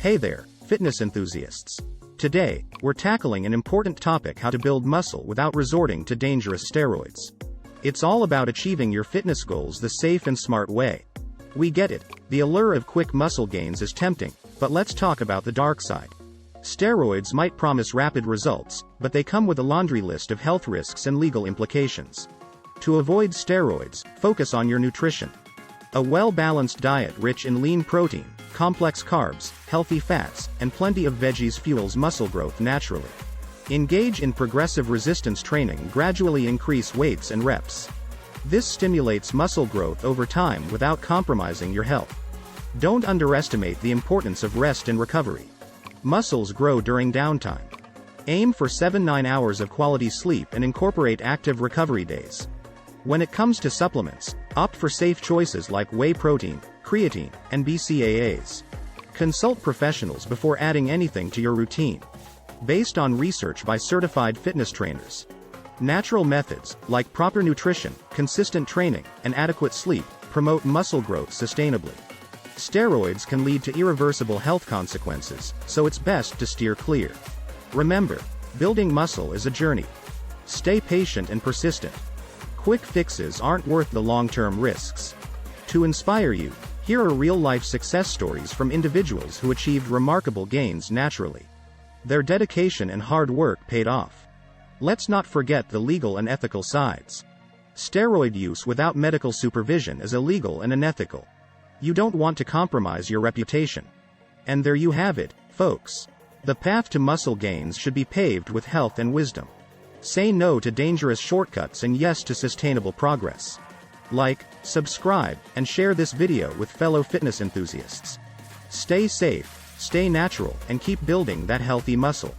Hey there, fitness enthusiasts. Today, we're tackling an important topic: how to build muscle without resorting to dangerous steroids. It's all about achieving your fitness goals the safe and smart way. We get it, the allure of quick muscle gains is tempting, but let's talk about the dark side. Steroids might promise rapid results, but they come with a laundry list of health risks and legal implications. To avoid steroids, focus on your nutrition. A well-balanced diet rich in lean protein, complex carbs, healthy fats, and plenty of veggies fuels muscle growth naturally. Engage in progressive resistance training, gradually increase weights and reps. This stimulates muscle growth over time without compromising your health. Don't underestimate the importance of rest and recovery. Muscles grow during downtime. Aim for 7-9 hours of quality sleep and incorporate active recovery days. When it comes to supplements, opt for safe choices like whey protein, creatine, and BCAAs. Consult professionals before adding anything to your routine. Based on research by certified fitness trainers. Natural methods, like proper nutrition, consistent training, and adequate sleep, promote muscle growth sustainably. Steroids can lead to irreversible health consequences, so it's best to steer clear. Remember, building muscle is a journey. Stay patient and persistent. Quick fixes aren't worth the long-term risks. To inspire you, here are real-life success stories from individuals who achieved remarkable gains naturally. Their dedication and hard work paid off. Let's not forget the legal and ethical sides. Steroid use without medical supervision is illegal and unethical. You don't want to compromise your reputation. And there you have it, folks. The path to muscle gains should be paved with health and wisdom. Say no to dangerous shortcuts and yes to sustainable progress. Like, subscribe, and share this video with fellow fitness enthusiasts. Stay safe, stay natural, and keep building that healthy muscle.